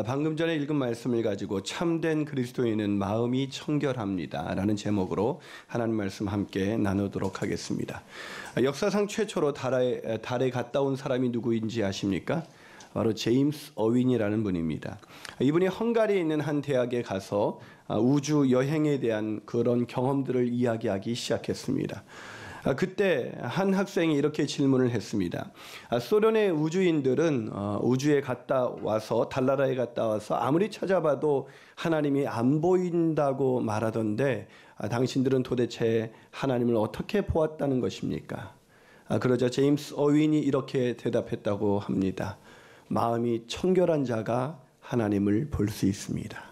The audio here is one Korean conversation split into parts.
방금 전에 읽은 말씀을 가지고 참된 그리스도인은 마음이 청결합니다 라는 제목으로 하나님 말씀 함께 나누도록 하겠습니다. 역사상 최초로 달에 갔다 온 사람이 누구인지 아십니까? 바로 제임스 어윈이라는 분입니다. 이분이 헝가리에 있는 한 대학에 가서 우주 여행에 대한 그런 경험들을 이야기하기 시작했습니다. 그때 한 학생이 이렇게 질문을 했습니다. 소련의 우주인들은 우주에 갔다 와서 달나라에 갔다 와서 아무리 찾아봐도 하나님이 안 보인다고 말하던데 당신들은 도대체 하나님을 어떻게 보았다는 것입니까? 그러자 제임스 어윈이 이렇게 대답했다고 합니다. 마음이 청결한 자가 하나님을 볼 수 있습니다.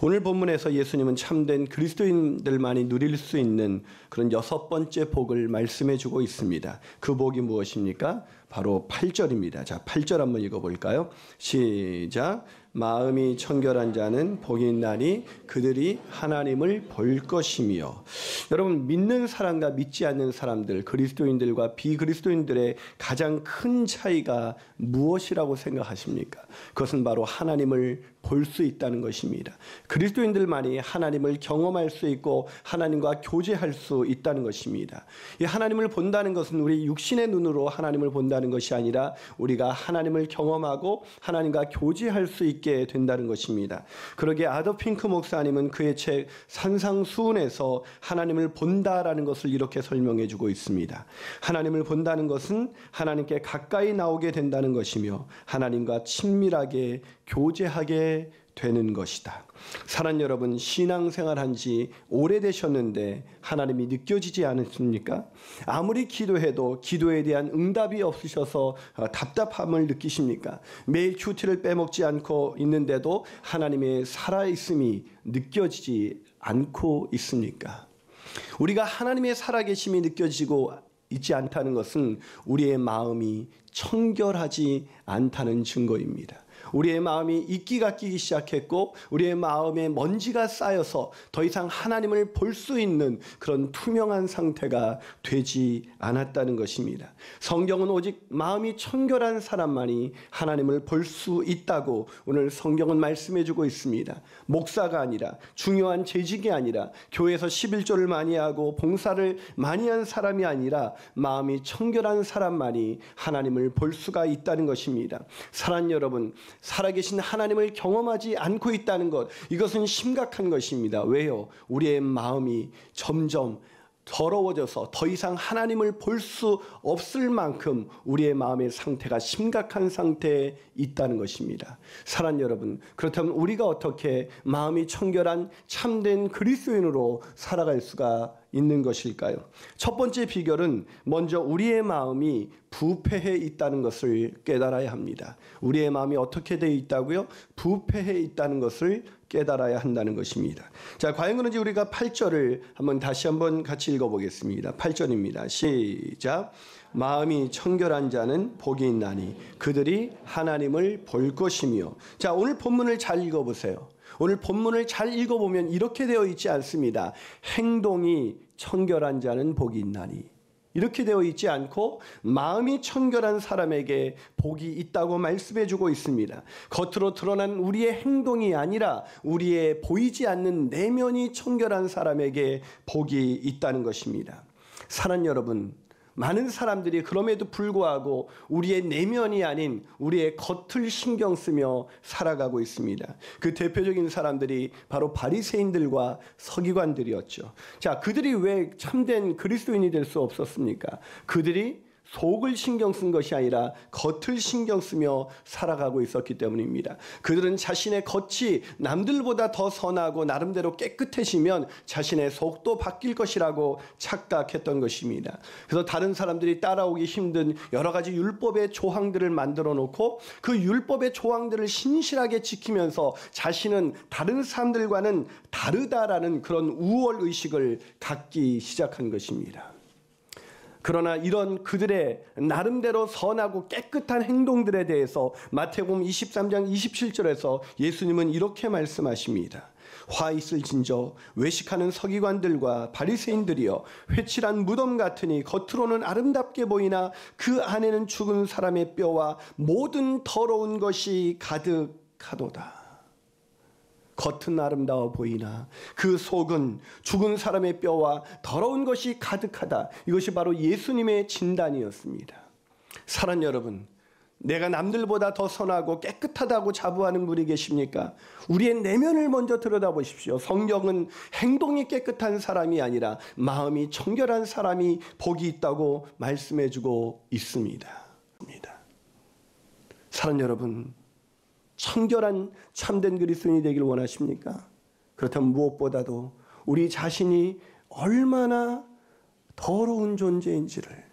오늘 본문에서 예수님은 참된 그리스도인들만이 누릴 수 있는 그런 6번째 복을 말씀해 주고 있습니다. 그 복이 무엇입니까? 바로 8절입니다. 자, 8절 한번 읽어볼까요? 시작. 마음이 청결한 자는 복이 있나니 그들이 하나님을 볼 것이며. 여러분, 믿는 사람과 믿지 않는 사람들, 그리스도인들과 비그리스도인들의 가장 큰 차이가 무엇이라고 생각하십니까? 그것은 바로 하나님을 볼 수 있다는 것입니다. 그리스도인들만이 하나님을 경험할 수 있고 하나님과 교제할 수 있다는 것입니다. 이 하나님을 본다는 것은 우리 육신의 눈으로 하나님을 본다는 것이 아니라 우리가 하나님을 경험하고 하나님과 교제할 수 있게 된다는 것입니다. 그러기에 아더 핑크 목사님은 그의 책 산상수훈에서 하나님을 본다라는 것을 이렇게 설명해 주고 있습니다. 하나님을 본다는 것은 하나님께 가까이 나오게 된다는 것이며 하나님과 친밀하게 교제하게 되는 것이다. 사랑 여러분, 신앙생활한 지 오래되셨는데 하나님이 느껴지지 않으십니까? 아무리 기도해도 기도에 대한 응답이 없으셔서 답답함을 느끼십니까? 매일 큐티를 빼먹지 않고 있는데도 하나님의 살아있음이 느껴지지 않고 있습니까? 우리가 하나님의 살아계심이 느껴지고 있지 않다는 것은 우리의 마음이 청결하지 않다는 증거입니다. 우리의 마음이 이끼가 끼기 시작했고 우리의 마음에 먼지가 쌓여서 더 이상 하나님을 볼 수 있는 그런 투명한 상태가 되지 않았다는 것입니다. 성경은 오직 마음이 청결한 사람만이 하나님을 볼 수 있다고 오늘 성경은 말씀해 주고 있습니다. 목사가 아니라, 중요한 재직이 아니라, 교회에서 11조를 많이 하고 봉사를 많이 한 사람이 아니라 마음이 청결한 사람만이 하나님을 볼 수가 있다는 것입니다. 사랑 여러분, 살아계신 하나님을 경험하지 않고 있다는 것, 이것은 심각한 것입니다. 왜요? 우리의 마음이 점점 더러워져서 더 이상 하나님을 볼 수 없을 만큼 우리의 마음의 상태가 심각한 상태에 있다는 것입니다. 사랑 여러분, 그렇다면 우리가 어떻게 마음이 청결한 참된 그리스도인으로 살아갈 수가 있는 것일까요? 첫 번째 비결은 먼저 우리의 마음이 부패해 있다는 것을 깨달아야 합니다. 우리의 마음이 어떻게 되어 있다고요? 부패해 있다는 것을 깨달아야 한다는 것입니다. 자, 과연 그런지 우리가 8절을 다시 한번 같이 읽어보겠습니다. 8절입니다. 시작. 마음이 청결한 자는 복이 있나니 그들이 하나님을 볼 것이며. 자, 오늘 본문을 잘 읽어보세요. 오늘 본문을 잘 읽어보면 이렇게 되어 있지 않습니다. 행동이 청결한 자는 복이 있나니. 이렇게 되어 있지 않고 마음이 청결한 사람에게 복이 있다고 말씀해 주고 있습니다. 겉으로 드러난 우리의 행동이 아니라 우리의 보이지 않는 내면이 청결한 사람에게 복이 있다는 것입니다. 사랑 여러분, 많은 사람들이 그럼에도 불구하고 우리의 내면이 아닌 우리의 겉을 신경 쓰며 살아가고 있습니다. 그 대표적인 사람들이 바로 바리새인들과 서기관들이었죠. 자, 그들이 왜 참된 그리스도인이 될 수 없었습니까? 그들이 속을 신경 쓴 것이 아니라 겉을 신경 쓰며 살아가고 있었기 때문입니다. 그들은 자신의 겉이 남들보다 더 선하고 나름대로 깨끗해지면 자신의 속도 바뀔 것이라고 착각했던 것입니다. 그래서 다른 사람들이 따라오기 힘든 여러 가지 율법의 조항들을 만들어 놓고 그 율법의 조항들을 신실하게 지키면서 자신은 다른 사람들과는 다르다라는 그런 우월의식을 갖기 시작한 것입니다. 그러나 이런 그들의 나름대로 선하고 깨끗한 행동들에 대해서 마태복음 23장 27절에서 예수님은 이렇게 말씀하십니다. 화 있을진저 외식하는 서기관들과 바리새인들이여, 회칠한 무덤 같으니 겉으로는 아름답게 보이나 그 안에는 죽은 사람의 뼈와 모든 더러운 것이 가득 가득하도다. 겉은 아름다워 보이나 그 속은 죽은 사람의 뼈와 더러운 것이 가득하다. 이것이 바로 예수님의 진단이었습니다. 사랑하는 여러분, 내가 남들보다 더 선하고 깨끗하다고 자부하는 분이 계십니까? 우리의 내면을 먼저 들여다보십시오. 성경은 행동이 깨끗한 사람이 아니라 마음이 청결한 사람이 복이 있다고 말씀해주고 있습니다. 사랑하는 여러분, 청결한 참된 그리스도인이 되길 원하십니까? 그렇다면 무엇보다도 우리 자신이 얼마나 더러운 존재인지를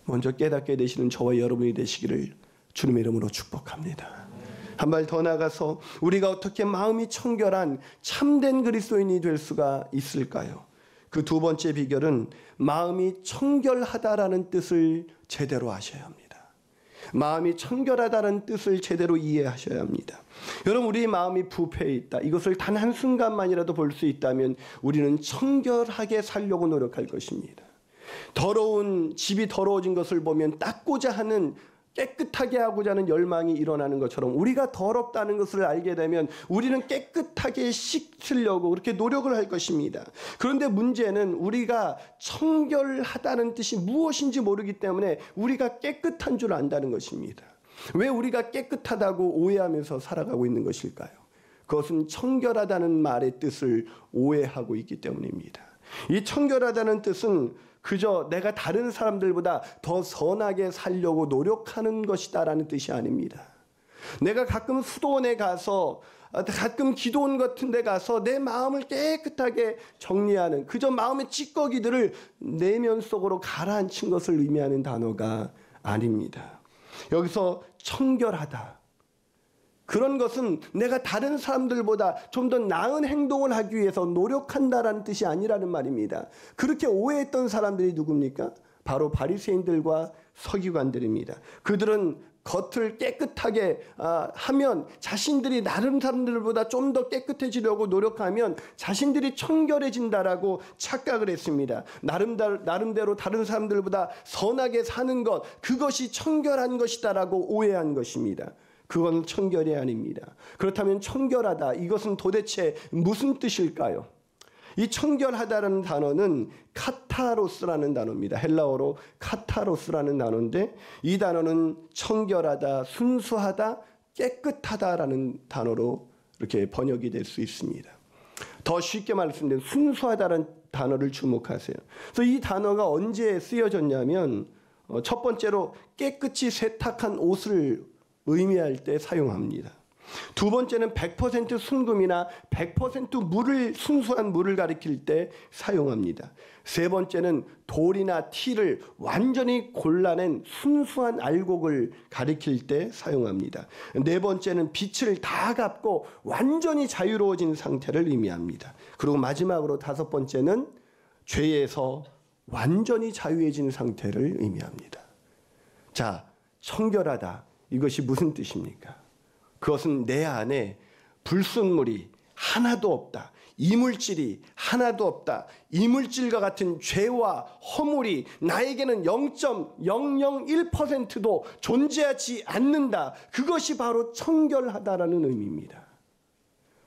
먼저 깨닫게 되시는 저와 여러분이 되시기를 주님의 이름으로 축복합니다. 한 발 더 나가서 우리가 어떻게 마음이 청결한 참된 그리스도인이 될 수가 있을까요? 그 두 번째 비결은 마음이 청결하다라는 뜻을 제대로 하셔야 합니다. 마음이 청결하다는 뜻을 제대로 이해하셔야 합니다. 여러분, 우리 마음이 부패해 있다. 이것을 단 한순간만이라도 볼 수 있다면 우리는 청결하게 살려고 노력할 것입니다. 더러운 집이 더러워진 것을 보면 닦고자 하는, 깨끗하게 하고자 하는 열망이 일어나는 것처럼 우리가 더럽다는 것을 알게 되면 우리는 깨끗하게 씻으려고 그렇게 노력을 할 것입니다. 그런데 문제는 우리가 청결하다는 뜻이 무엇인지 모르기 때문에 우리가 깨끗한 줄 안다는 것입니다. 왜 우리가 깨끗하다고 오해하면서 살아가고 있는 것일까요? 그것은 청결하다는 말의 뜻을 오해하고 있기 때문입니다. 이 청결하다는 뜻은 그저 내가 다른 사람들보다 더 선하게 살려고 노력하는 것이다라는 뜻이 아닙니다. 내가 가끔 수도원에 가서, 가끔 기도원 같은 데 가서 내 마음을 깨끗하게 정리하는, 그저 마음의 찌꺼기들을 내면 속으로 가라앉힌 것을 의미하는 단어가 아닙니다. 여기서 청결하다, 그런 것은 내가 다른 사람들보다 좀 더 나은 행동을 하기 위해서 노력한다라는 뜻이 아니라는 말입니다. 그렇게 오해했던 사람들이 누굽니까? 바로 바리새인들과 서기관들입니다. 그들은 겉을 깨끗하게 하면, 자신들이 다른 사람들보다 좀 더 깨끗해지려고 노력하면 자신들이 청결해진다라고 착각을 했습니다. 나름대로 다른 사람들보다 선하게 사는 것, 그것이 청결한 것이다라고 오해한 것입니다. 그건 청결이 아닙니다. 그렇다면 청결하다, 이것은 도대체 무슨 뜻일까요? 이 청결하다라는 단어는 카타로스라는 단어입니다. 헬라어로 카타로스라는 단어인데, 이 단어는 청결하다, 순수하다, 깨끗하다라는 단어로 이렇게 번역이 될 수 있습니다. 더 쉽게 말씀드리면 순수하다라는 단어를 주목하세요. 그래서 이 단어가 언제 쓰여졌냐면, 첫 번째로 깨끗이 세탁한 옷을 의미할 때 사용합니다. 두 번째는 100% 순금이나 100% 순수한 물을 가리킬 때 사용합니다. 세 번째는 돌이나 티를 완전히 골라낸 순수한 알곡을 가리킬 때 사용합니다. 네 번째는 빛을 다 갚고 완전히 자유로워진 상태를 의미합니다. 그리고 마지막으로 다섯 번째는 죄에서 완전히 자유해진 상태를 의미합니다. 자, 청결하다, 이것이 무슨 뜻입니까? 그것은 내 안에 불순물이 하나도 없다, 이물질이 하나도 없다, 이물질과 같은 죄와 허물이 나에게는 0.001%도 존재하지 않는다. 그것이 바로 청결하다라는 의미입니다.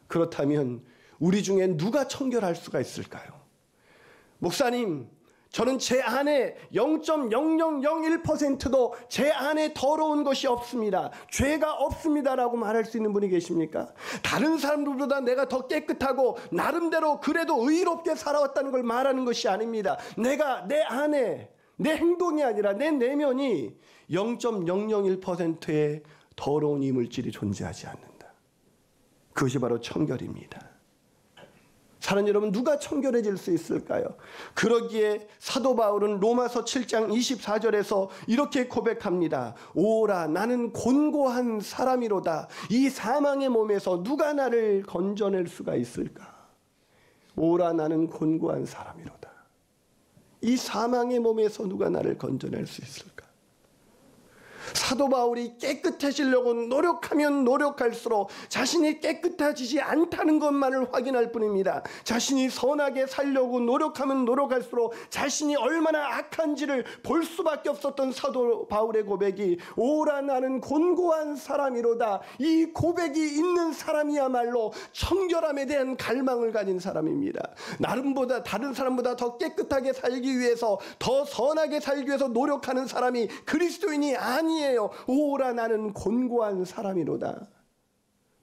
그렇다면 우리 중에 누가 청결할 수가 있을까요? 목사님, 저는 제 안에 0.0001%도 제 안에 더러운 것이 없습니다, 죄가 없습니다라고 말할 수 있는 분이 계십니까? 다른 사람들보다 내가 더 깨끗하고 나름대로 그래도 의롭게 살아왔다는 걸 말하는 것이 아닙니다. 내가 내 안에, 내 행동이 아니라 내 내면이 0.001%의 더러운 이물질이 존재하지 않는다. 그것이 바로 청결입니다. 사랑하는 여러분, 누가 청결해질 수 있을까요? 그러기에 사도 바울은 로마서 7장 24절에서 이렇게 고백합니다. 오라, 나는 곤고한 사람이로다. 이 사망의 몸에서 누가 나를 건져낼 수가 있을까? 오라, 나는 곤고한 사람이로다. 이 사망의 몸에서 누가 나를 건져낼 수 있을까? 사도 바울이 깨끗해지려고 노력하면 노력할수록 자신이 깨끗해지지 않다는 것만을 확인할 뿐입니다. 자신이 선하게 살려고 노력하면 노력할수록 자신이 얼마나 악한지를 볼 수밖에 없었던 사도 바울의 고백이 오라 나는 곤고한 사람이로다. 이 고백이 있는 사람이야말로 청결함에 대한 갈망을 가진 사람입니다. 다른 사람보다 더 깨끗하게 살기 위해서, 더 선하게 살기 위해서 노력하는 사람이 그리스도인이 아니에요. 오라 나는 곤고한 사람이로다.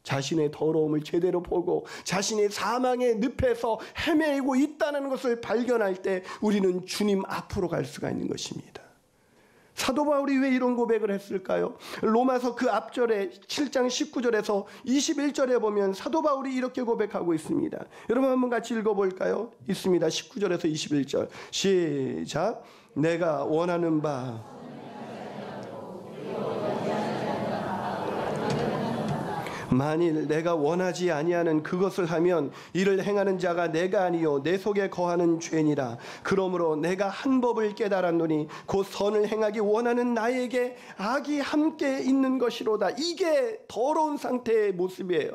자신의 더러움을 제대로 보고 자신의 사망의 늪에서 헤매고 있다는 것을 발견할 때 우리는 주님 앞으로 갈 수가 있는 것입니다. 사도 바울이 왜 이런 고백을 했을까요? 로마서 그 앞절에 7장 19절에서 21절에 보면 사도 바울이 이렇게 고백하고 있습니다. 여러분 한번 같이 읽어볼까요? 있습니다. 19절에서 21절 시작. 내가 원하는 바 만일 내가 원하지 아니하는 그것을 하면 이를 행하는 자가 내가 아니요 내 속에 거하는 죄니라. 그러므로 내가 한 법을 깨달았노니 곧 선을 행하기 원하는 나에게 악이 함께 있는 것이로다. 이게 더러운 상태의 모습이에요.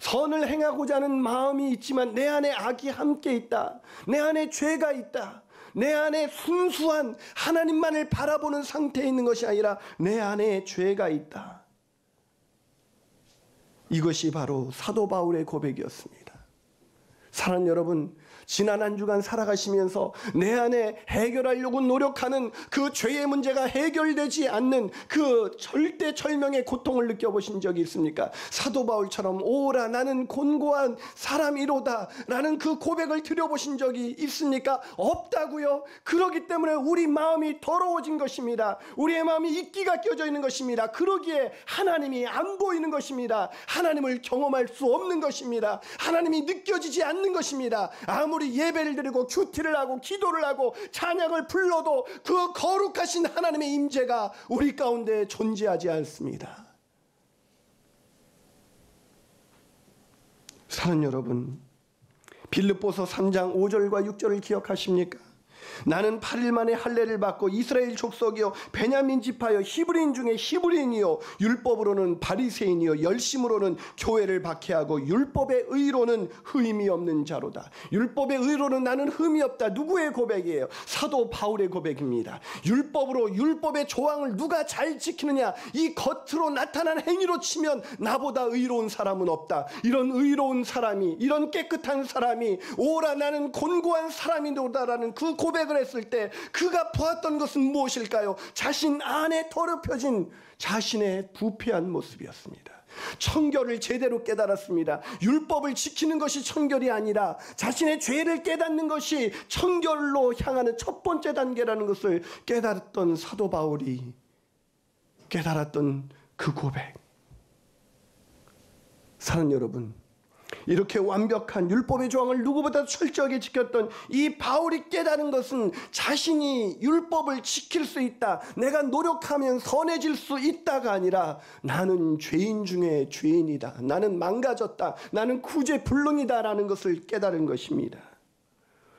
선을 행하고자 하는 마음이 있지만 내 안에 악이 함께 있다. 내 안에 죄가 있다. 내 안에 순수한 하나님만을 바라보는 상태에 있는 것이 아니라 내 안에 죄가 있다. 이것이 바로 사도 바울의 고백이었습니다. 사랑하는 여러분, 지난 한 주간 살아가시면서 내 안에 해결하려고 노력하는 그 죄의 문제가 해결되지 않는 그 절대절명의 고통을 느껴보신 적이 있습니까? 사도 바울처럼 오라 나는 곤고한 사람이로다 라는 그 고백을 드려보신 적이 있습니까? 없다고요? 그러기 때문에 우리 마음이 더러워진 것입니다. 우리의 마음이 이끼가 껴져 있는 것입니다. 그러기에 하나님이 안 보이는 것입니다. 하나님을 경험할 수 없는 것입니다. 하나님이 느껴지지 않는 것입니다. 아무리 예배를 드리고 큐티를 하고 기도를 하고 찬양을 불러도 그 거룩하신 하나님의 임재가 우리 가운데 존재하지 않습니다. 사랑하는 여러분, 빌립보서 3장 5절과 6절을 기억하십니까? 나는 8일 만에 할례를 받고 이스라엘 족속이요 베냐민 지파요 히브리인 중에 히브리인이요 율법으로는 바리새인이요 열심으로는 교회를 박해하고 율법의 의로는 흠이 없는 자로다. 율법의 의로는 나는 흠이 없다. 누구의 고백이에요? 사도 바울의 고백입니다. 율법으로 율법의 조항을 누가 잘 지키느냐, 이 겉으로 나타난 행위로 치면 나보다 의로운 사람은 없다. 이런 의로운 사람이, 이런 깨끗한 사람이 오라 나는 곤고한 사람이로다라는 그 고백을 했을 때 그가 보았던 것은 무엇일까요? 자신 안에 더럽혀진 자신의 부패한 모습이었습니다. 청결을 제대로 깨달았습니다. 율법을 지키는 것이 청결이 아니라 자신의 죄를 깨닫는 것이 청결로 향하는 첫 번째 단계라는 것을 깨달았던 사도 바울이 깨달았던 그 고백. 사랑하는 여러분, 이렇게 완벽한 율법의 조항을 누구보다 철저하게 지켰던 이 바울이 깨달은 것은 자신이 율법을 지킬 수 있다, 내가 노력하면 선해질 수 있다가 아니라 나는 죄인 중에 죄인이다, 나는 망가졌다, 나는 구제불능이다라는 것을 깨달은 것입니다.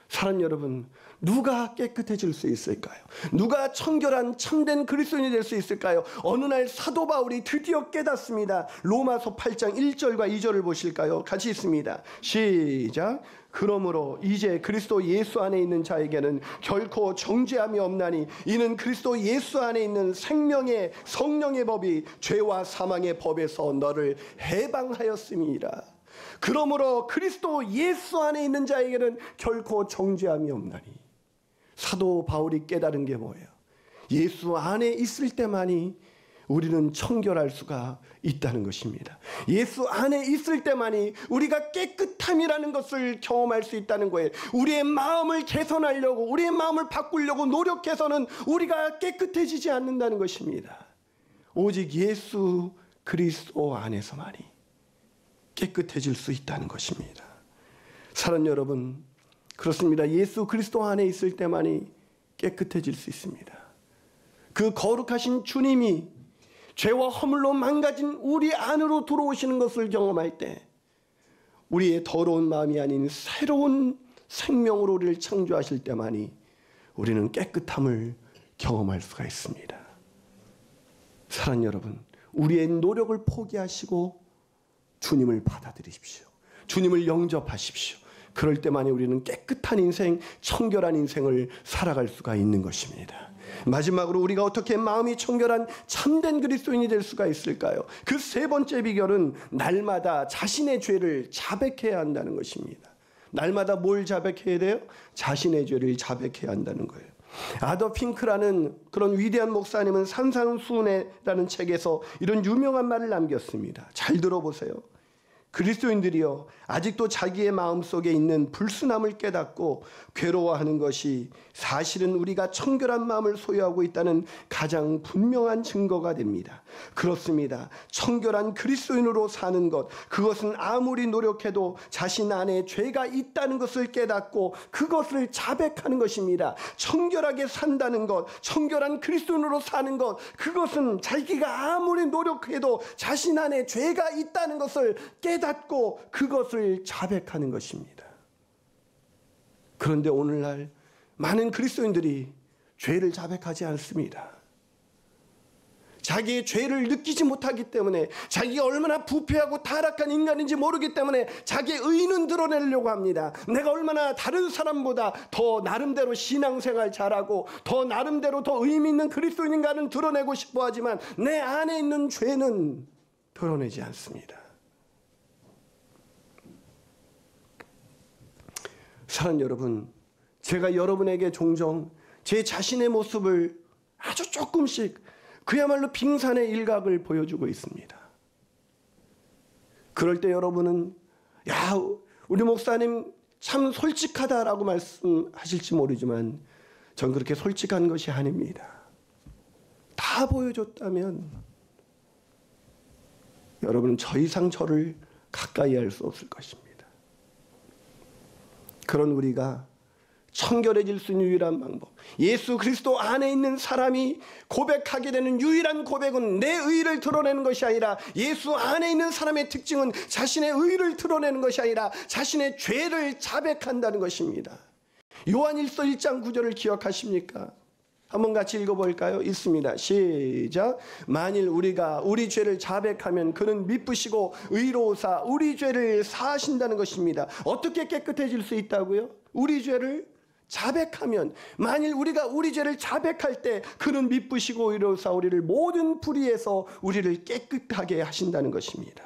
사랑하는 여러분, 누가 깨끗해질 수 있을까요? 누가 청결한 참된 그리스도인이 될 수 있을까요? 어느 날 사도 바울이 드디어 깨닫습니다. 로마서 8장 1절과 2절을 보실까요? 같이 읽습니다. 시작. 그러므로 이제 그리스도 예수 안에 있는 자에게는 결코 정죄함이 없나니 이는 그리스도 예수 안에 있는 생명의 성령의 법이 죄와 사망의 법에서 너를 해방하였음이라. 그러므로 그리스도 예수 안에 있는 자에게는 결코 정죄함이 없나니. 사도 바울이 깨달은 게 뭐예요? 예수 안에 있을 때만이 우리는 청결할 수가 있다는 것입니다. 예수 안에 있을 때만이 우리가 깨끗함이라는 것을 경험할 수 있다는 거예요. 우리의 마음을 개선하려고, 우리의 마음을 바꾸려고 노력해서는 우리가 깨끗해지지 않는다는 것입니다. 오직 예수 그리스도 안에서만이 깨끗해질 수 있다는 것입니다. 사랑하는 여러분, 그렇습니다. 예수 그리스도 안에 있을 때만이 깨끗해질 수 있습니다. 그 거룩하신 주님이 죄와 허물로 망가진 우리 안으로 들어오시는 것을 경험할 때 우리의 더러운 마음이 아닌 새로운 생명으로 우리를 창조하실 때만이 우리는 깨끗함을 경험할 수가 있습니다. 사랑하는 여러분, 우리의 노력을 포기하시고 주님을 받아들이십시오. 주님을 영접하십시오. 그럴 때만이 우리는 깨끗한 인생, 청결한 인생을 살아갈 수가 있는 것입니다. 마지막으로 우리가 어떻게 마음이 청결한 참된 그리스도인이 될 수가 있을까요? 그 세 번째 비결은 날마다 자신의 죄를 자백해야 한다는 것입니다. 날마다 뭘 자백해야 돼요? 자신의 죄를 자백해야 한다는 거예요. 아더 핑크라는 그런 위대한 목사님은 산상수훈회라는 책에서 이런 유명한 말을 남겼습니다. 잘 들어보세요. 그리스도인들이여, 아직도 자기의 마음속에 있는 불순함을 깨닫고 괴로워하는 것이 사실은 우리가 청결한 마음을 소유하고 있다는 가장 분명한 증거가 됩니다. 그렇습니다. 청결한 그리스도인으로 사는 것, 그것은 아무리 노력해도 자신 안에 죄가 있다는 것을 깨닫고 그것을 자백하는 것입니다. 청결하게 산다는 것, 청결한 그리스도인으로 사는 것, 그것은 자기가 아무리 노력해도 자신 안에 죄가 있다는 것을 깨닫고 그것을 자백하는 것입니다. 그런데 오늘날 많은 그리스도인들이 죄를 자백하지 않습니다. 자기의 죄를 느끼지 못하기 때문에, 자기가 얼마나 부패하고 타락한 인간인지 모르기 때문에 자기의 의는 드러내려고 합니다. 내가 얼마나 다른 사람보다 더 나름대로 신앙생활 잘하고 더 나름대로 더 의미 있는 그리스도인인가는 드러내고 싶어 하지만 내 안에 있는 죄는 드러내지 않습니다. 사랑하는 여러분, 제가 여러분에게 종종 제 자신의 모습을 아주 조금씩, 그야말로 빙산의 일각을 보여주고 있습니다. 그럴 때 여러분은 야, 우리 목사님 참 솔직하다라고 말씀하실지 모르지만 전 그렇게 솔직한 것이 아닙니다. 다 보여줬다면 여러분은 더 이상 저를 가까이 할 수 없을 것입니다. 그런 우리가 청결해질 수 있는 유일한 방법, 예수 그리스도 안에 있는 사람이 고백하게 되는 유일한 고백은 내 의를 드러내는 것이 아니라, 예수 안에 있는 사람의 특징은 자신의 의를 드러내는 것이 아니라 자신의 죄를 자백한다는 것입니다. 요한일서 1장 9절을 기억하십니까? 한번 같이 읽어볼까요? 있습니다. 시작. 만일 우리가 우리 죄를 자백하면 그는 미쁘시고 의로우사 우리 죄를 사하신다는 것입니다. 어떻게 깨끗해질 수 있다고요? 우리 죄를 자백하면, 만일 우리가 우리 죄를 자백할 때 그는 미쁘시고 의로우사 우리를 모든 불의에서 우리를 깨끗하게 하신다는 것입니다.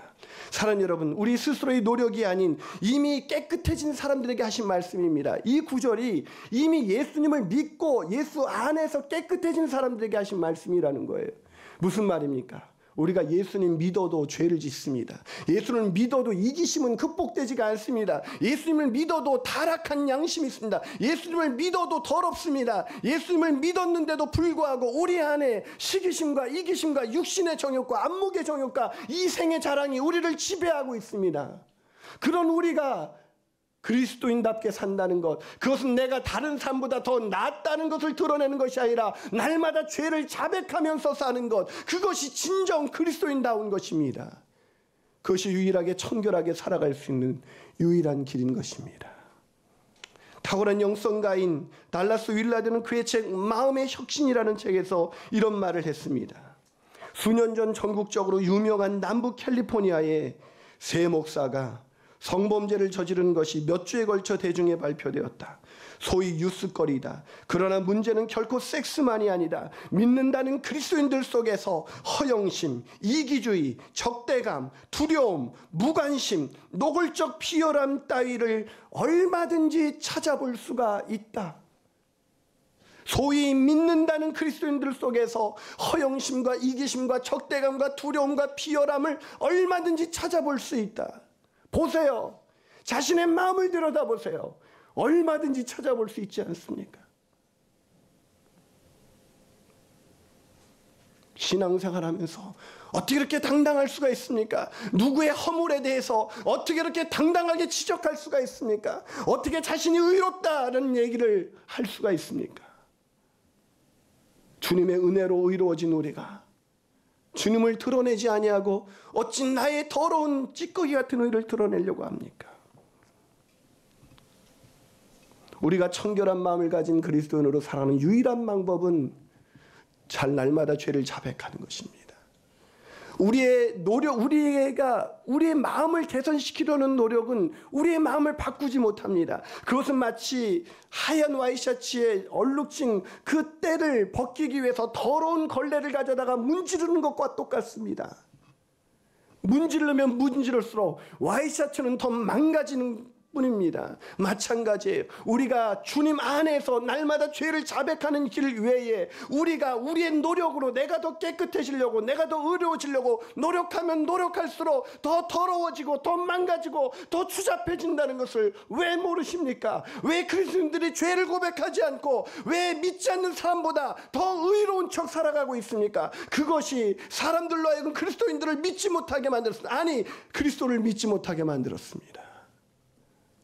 사랑하는 여러분, 우리 스스로의 노력이 아닌 이미 깨끗해진 사람들에게 하신 말씀입니다. 이 구절이 이미 예수님을 믿고 예수 안에서 깨끗해진 사람들에게 하신 말씀이라는 거예요. 무슨 말입니까? 우리가 예수님 믿어도 죄를 짓습니다. 예수님을 믿어도 이기심은 극복되지가 않습니다. 예수님을 믿어도 타락한 양심이 있습니다. 예수님을 믿어도 더럽습니다. 예수님을 믿었는데도 불구하고 우리 안에 시기심과 이기심과 육신의 정욕과 안목의 정욕과 이생의 자랑이 우리를 지배하고 있습니다. 그런 우리가 그리스도인답게 산다는 것, 그것은 내가 다른 사람보다 더 낫다는 것을 드러내는 것이 아니라 날마다 죄를 자백하면서 사는 것, 그것이 진정 그리스도인다운 것입니다. 그것이 유일하게 청결하게 살아갈 수 있는 유일한 길인 것입니다. 탁월한 영성가인 달라스 윌라드는 그의 책 마음의 혁신이라는 책에서 이런 말을 했습니다. 수년 전 전국적으로 유명한 남부 캘리포니아의 세 목사가 성범죄를 저지른 것이 몇 주에 걸쳐 대중에 발표되었다. 소위 뉴스거리다. 그러나 문제는 결코 섹스만이 아니다. 믿는다는 그리스도인들 속에서 허영심, 이기주의, 적대감, 두려움, 무관심, 노골적 비열함 따위를 얼마든지 찾아볼 수가 있다. 소위 믿는다는 그리스도인들 속에서 허영심과 이기심과 적대감과 두려움과 비열함을 얼마든지 찾아볼 수 있다. 보세요. 자신의 마음을 들여다보세요. 얼마든지 찾아볼 수 있지 않습니까? 신앙생활하면서 어떻게 이렇게 당당할 수가 있습니까? 누구의 허물에 대해서 어떻게 이렇게 당당하게 지적할 수가 있습니까? 어떻게 자신이 의롭다는 얘기를 할 수가 있습니까? 주님의 은혜로 의로워진 우리가 주님을 드러내지 아니하고 어찌 나의 더러운 찌꺼기 같은 의를 드러내려고 합니까? 우리가 청결한 마음을 가진 그리스도인으로 살아가는 유일한 방법은 잘 날마다 죄를 자백하는 것입니다. 우리의 노력, 우리의 마음을 개선시키려는 노력은 우리의 마음을 바꾸지 못합니다. 그것은 마치 하얀 와이셔츠에 얼룩진 그 때를 벗기기 위해서 더러운 걸레를 가져다가 문지르는 것과 똑같습니다. 문지르면 문지를수록 와이셔츠는 더 망가지는 뿐입니다. 마찬가지예요. 우리가 주님 안에서 날마다 죄를 자백하는 길 외에 우리가 우리의 노력으로 내가 더 깨끗해지려고, 내가 더 의로워지려고 노력하면 노력할수록 더 더러워지고 더 망가지고 더 추잡해진다는 것을 왜 모르십니까? 왜 그리스도인들이 죄를 고백하지 않고 왜 믿지 않는 사람보다 더 의로운 척 살아가고 있습니까? 그것이 사람들로 하여금 그리스도인들을 믿지 못하게 만들었습니다. 아니, 그리스도를 믿지 못하게 만들었습니다.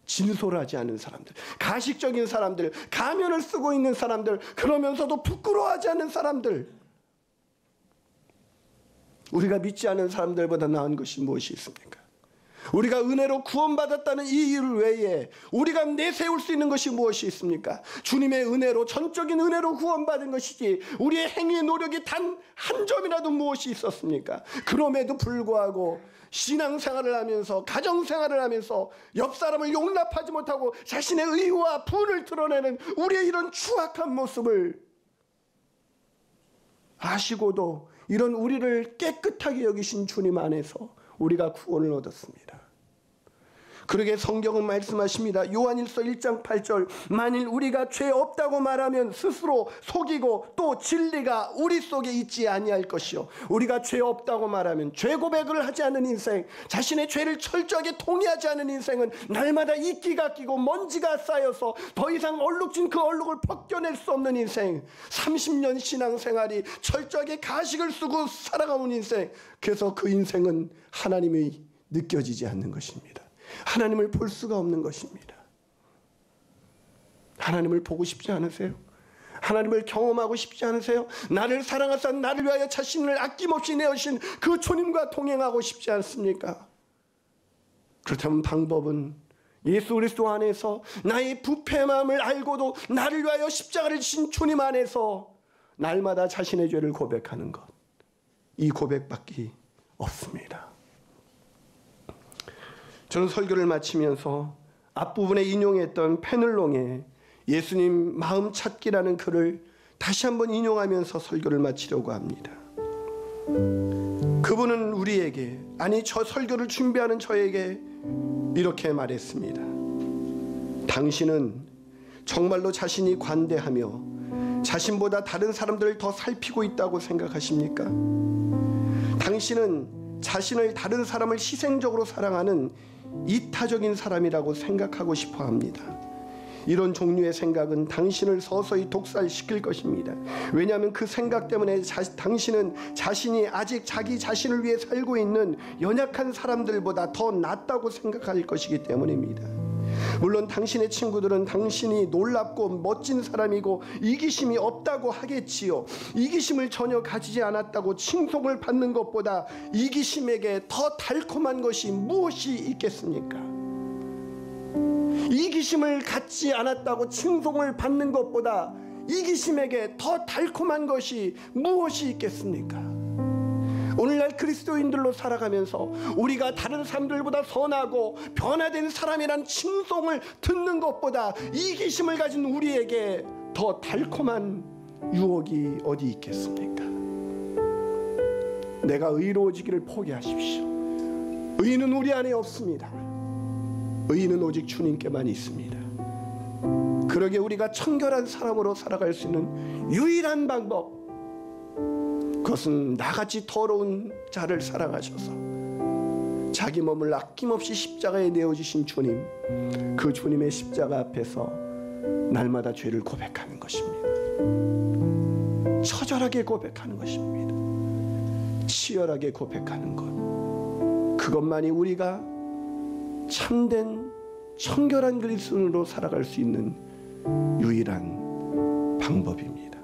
진솔하지 않은 사람들, 가식적인 사람들, 가면을 쓰고 있는 사람들, 그러면서도 부끄러워하지 않는 사람들. 우리가 믿지 않은 사람들보다 나은 것이 무엇이 있습니까? 우리가 은혜로 구원받았다는 이 일 외에 우리가 내세울 수 있는 것이 무엇이 있습니까? 주님의 은혜로, 전적인 은혜로 구원받은 것이지 우리의 행위의 노력이 단 한 점이라도 무엇이 있었습니까? 그럼에도 불구하고 신앙생활을 하면서, 가정생활을 하면서 옆 사람을 용납하지 못하고 자신의 의와 분을 드러내는 우리의 이런 추악한 모습을 아시고도 이런 우리를 깨끗하게 여기신 주님 안에서 우리가 구원을 얻었습니다. 그러게 성경은 말씀하십니다. 요한일서 1장 8절, 만일 우리가 죄 없다고 말하면 스스로 속이고 또 진리가 우리 속에 있지 아니할 것이요. 우리가 죄 없다고 말하면, 죄 고백을 하지 않는 인생, 자신의 죄를 철저하게 통회하지 않은 인생은 날마다 이끼가 끼고 먼지가 쌓여서 더 이상 얼룩진 그 얼룩을 벗겨낼 수 없는 인생, 30년 신앙생활이 철저하게 가식을 쓰고 살아가는 인생, 그래서 그 인생은 하나님이 느껴지지 않는 것입니다. 하나님을 볼 수가 없는 것입니다. 하나님을 보고 싶지 않으세요? 하나님을 경험하고 싶지 않으세요? 나를 사랑하사 나를 위하여 자신을 아낌없이 내어신 그 주님과 동행하고 싶지 않습니까? 그렇다면 방법은 예수 그리스도 안에서 나의 부패 마음을 알고도 나를 위하여 십자가를 지신 주님 안에서 날마다 자신의 죄를 고백하는 것, 이 고백밖에 없습니다. 저는 설교를 마치면서 앞부분에 인용했던 페늘롱의 예수님 마음 찾기라는 글을 다시 한번 인용하면서 설교를 마치려고 합니다. 그분은 우리에게, 아니 저 설교를 준비하는 저에게 이렇게 말했습니다. 당신은 정말로 자신이 관대하며 자신보다 다른 사람들을 더 살피고 있다고 생각하십니까? 당신은 자신을 다른 사람을 희생적으로 사랑하는 이타적인 사람이라고 생각하고 싶어 합니다. 이런 종류의 생각은 당신을 서서히 독살시킬 것입니다. 왜냐하면 그 생각 때문에 당신은 자신이 아직 자기 자신을 위해 살고 있는 연약한 사람들보다 더 낫다고 생각할 것이기 때문입니다. 물론 당신의 친구들은 당신이 놀랍고 멋진 사람이고 이기심이 없다고 하겠지요. 이기심을 전혀 가지지 않았다고 칭송을 받는 것보다 이기심에게 더 달콤한 것이 무엇이 있겠습니까? 이기심을 갖지 않았다고 칭송을 받는 것보다 이기심에게 더 달콤한 것이 무엇이 있겠습니까? 오늘날 그리스도인들로 살아가면서 우리가 다른 사람들보다 선하고 변화된 사람이란 칭송을 듣는 것보다 이기심을 가진 우리에게 더 달콤한 유혹이 어디 있겠습니까? 내가 의로워지기를 포기하십시오. 의는 우리 안에 없습니다. 의는 오직 주님께만 있습니다. 그러게 우리가 청결한 사람으로 살아갈 수 있는 유일한 방법, 그것은 나같이 더러운 자를 사랑하셔서 자기 몸을 아낌없이 십자가에 내어주신 주님, 그 주님의 십자가 앞에서 날마다 죄를 고백하는 것입니다. 처절하게 고백하는 것입니다. 치열하게 고백하는 것, 그것만이 우리가 참된 청결한 그리스도인으로 살아갈 수 있는 유일한 방법입니다.